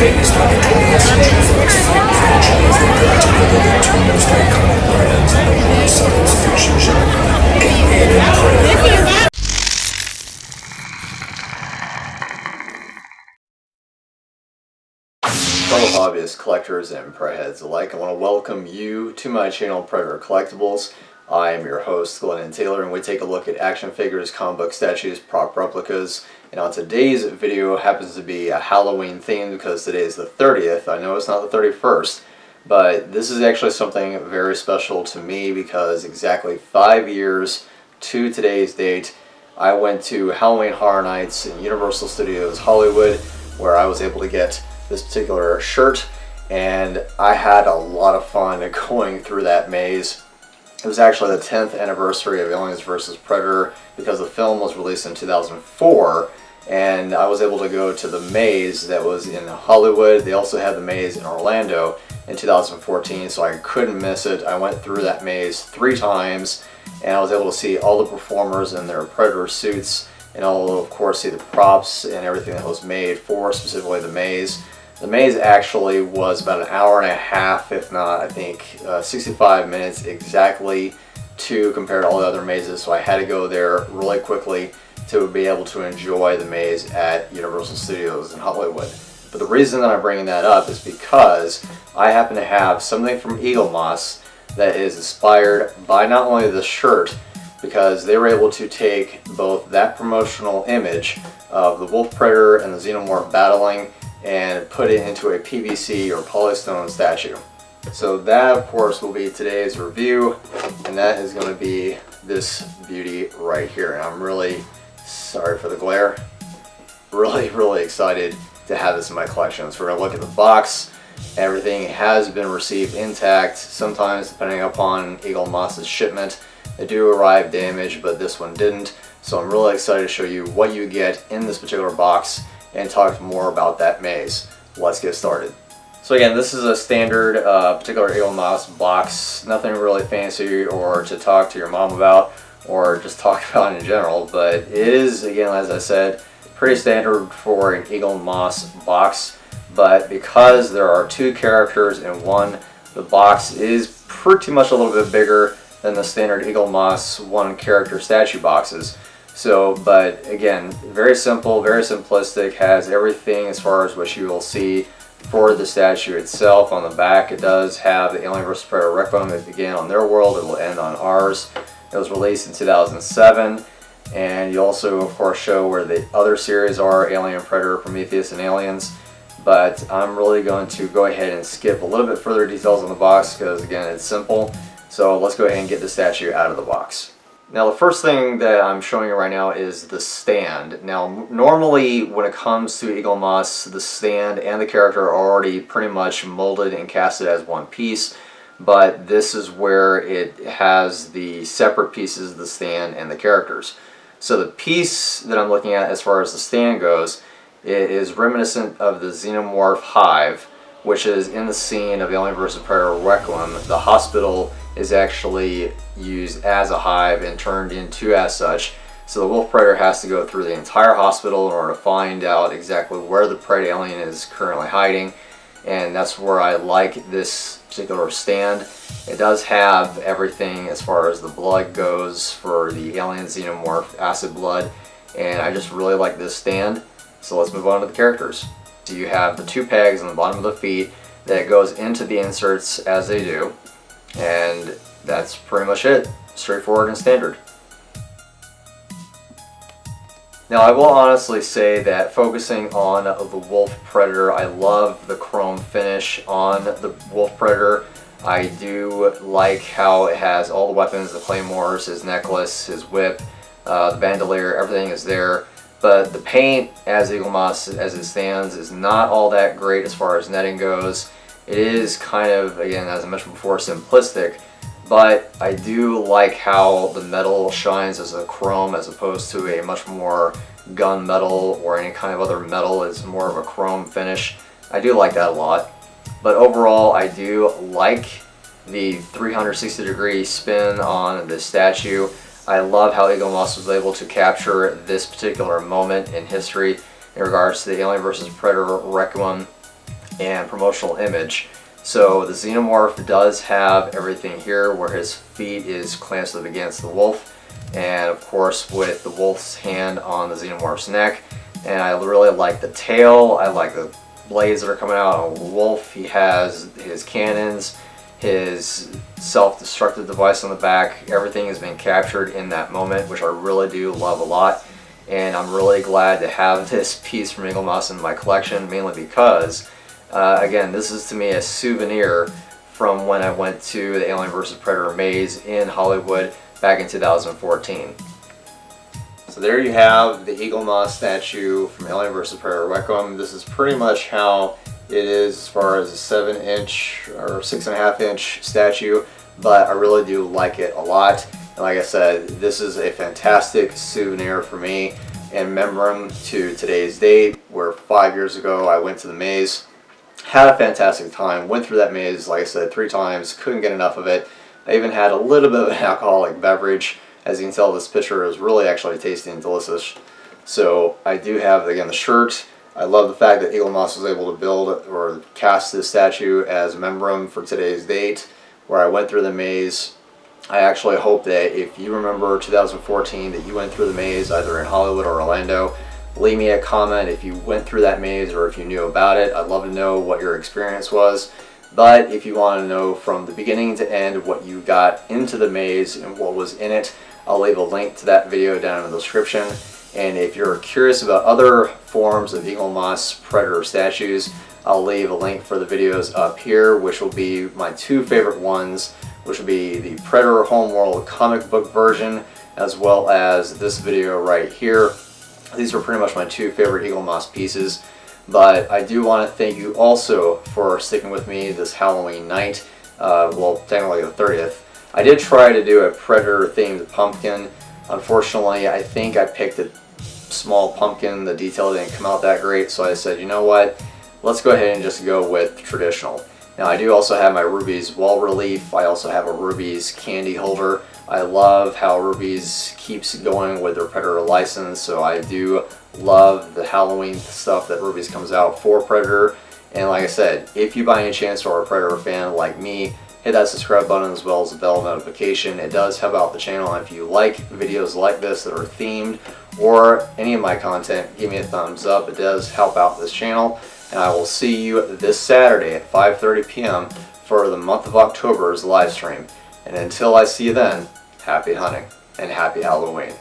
Fellow hobbyists, collectors, and Predator heads alike, I want to welcome you to my channel, Predator Collectibles. I am your host, Glenn Taylor, and we take a look at action figures, comic book statues, prop replicas. And on today's video happens to be a Halloween theme because today is the 30th. I know it's not the 31st, but this is actually something very special to me because exactly 5 years to today's date, I went to Halloween Horror Nights in Universal Studios Hollywood, where I was able to get this particular shirt, and I had a lot of fun going through that maze. It was actually the 10th anniversary of Aliens vs. Predator because the film was released in 2004, and I was able to go to the maze that was in Hollywood. They also had the maze in Orlando in 2014, so I couldn't miss it. I went through that maze 3 times, and I was able to see all the performers in their Predator suits, and I'll of course see the props and everything that was made for specifically the maze. The maze actually was about an hour and a half, if not, I think, 65 minutes exactly to compare to all the other mazes, so I had to go there really quickly to be able to enjoy the maze at Universal Studios in Hollywood. But the reason that I'm bringing that up is because I happen to have something from Eaglemoss that is inspired by not only the shirt, because they were able to take both that promotional image of the Wolf Predator and the Xenomorph battling and put it into a PVC or polystone statue. So that of course will be today's review, and that is going to be this beauty right here. And I'm really sorry for the glare. Really excited to have this in my collection. So we're going to look at the box. Everything has been received intact. Sometimes, depending upon Eaglemoss's shipment, they do arrive damaged, but this one didn't. So I'm really excited to show you what you get in this particular box and talk more about that maze. Let's get started. So again, this is a standard particular Eaglemoss box. Nothing really fancy or to talk to your mom about or just talk about in general, but it is, again, as I said, pretty standard for an Eaglemoss box. But because there are 2 characters in one, the box is pretty much a little bit bigger than the standard Eaglemoss 1 character statue boxes. So, but again, very simple, very simplistic, has everything as far as what you will see for the statue itself. On the back it does have the Alien vs. Predator Requiem. It began on their world, it will end on ours. It was released in 2007, and you also of course show where the other series are, Alien, Predator, Prometheus, and Aliens. But I'm really going to go ahead and skip a little bit further details on the box because again it's simple. So let's go ahead and get the statue out of the box. Now the first thing that I'm showing you right now is the stand. Now normally when it comes to Eaglemoss, the stand and the character are already pretty much molded and casted as one piece, but this is where it has the separate pieces, the stand and the characters. So the piece that I'm looking at as far as the stand goes, it is reminiscent of the Xenomorph hive, which is in the scene of Alien vs. Predator Requiem. The hospital is actually used as a hive and turned into as such. So the Wolf Predator has to go through the entire hospital in order to find out exactly where the Predator alien is currently hiding. And that's where I like this particular stand. It does have everything as far as the blood goes for the alien Xenomorph acid blood, and I just really like this stand. So let's move on to the characters. So you have the 2 pegs on the bottom of the feet that goes into the inserts as they do, and that's pretty much it. Straightforward and standard. Now I will honestly say that focusing on the Wolf Predator, I love the chrome finish on the Wolf Predator. I do like how it has all the weapons, the claymores, his necklace, his whip, the bandolier, everything is there. But the paint, as Eaglemoss as it stands, is not all that great as far as netting goes. It is kind of, again, as I mentioned before, simplistic, but I do like how the metal shines as a chrome as opposed to a much more gunmetal or any kind of other metal. It's more of a chrome finish. I do like that a lot. But overall, I do like the 360-degree spin on the statue. I love how Eaglemoss was able to capture this particular moment in history in regards to the Alien vs. Predator Requiem. and promotional image. So the Xenomorph does have everything here where his feet is clamped up against the wolf, and of course with the wolf's hand on the Xenomorph's neck. And I really like the tail, I like the blades that are coming out on the wolf. He has his cannons, his self-destructive device on the back. Everything has been captured in that moment, which I really do love a lot. And I'm really glad to have this piece from Eaglemoss in my collection, mainly because again, this is to me a souvenir from when I went to the Alien vs. Predator Maze in Hollywood back in 2014. So there you have the Eaglemoss statue from Alien vs. Predator Requiem. This is pretty much how it is as far as a 7-inch or 6.5-inch statue, but I really do like it a lot. And like I said, this is a fantastic souvenir for me in memory to today's date, where 5 years ago I went to the maze. Had a fantastic time, went through that maze, like I said, 3 times, couldn't get enough of it. I even had a little bit of an alcoholic beverage. As you can tell, this picture is really actually tasty and delicious. So I do have, again, the shirt. I love the fact that Eaglemoss was able to build or cast this statue as memoriam for today's date, where I went through the maze. I actually hope that if you remember 2014 that you went through the maze either in Hollywood or Orlando, leave me a comment if you went through that maze or if you knew about it. I'd love to know what your experience was. But if you want to know from the beginning to end what you got into the maze and what was in it, I'll leave a link to that video down in the description. And if you're curious about other forms of Eaglemoss Predator statues, I'll leave a link for the videos up here, which will be my 2 favorite ones, which will be the Predator Homeworld comic book version, as well as this video right here. These are pretty much my 2 favorite Eaglemoss pieces. But I do want to thank you also for sticking with me this Halloween night, well, technically the 30th. I did try to do a Predator themed pumpkin. Unfortunately, I think I picked a small pumpkin. The detail didn't come out that great, so I said, you know what, let's go ahead and just go with traditional. Now I do also have my Ruby's wall relief. I also have a Ruby's candy holder. I love how Ruby's keeps going with their Predator license, so I do love the Halloween stuff that Ruby's comes out for Predator. And like I said, if you by any chance are a Predator fan like me, hit that subscribe button as well as the bell notification. It does help out the channel. If you like videos like this that are themed or any of my content, give me a thumbs up. It does help out this channel. And I will see you this Saturday at 5:30 p.m. for the month of October's live stream. And until I see you then, happy hunting and happy Halloween.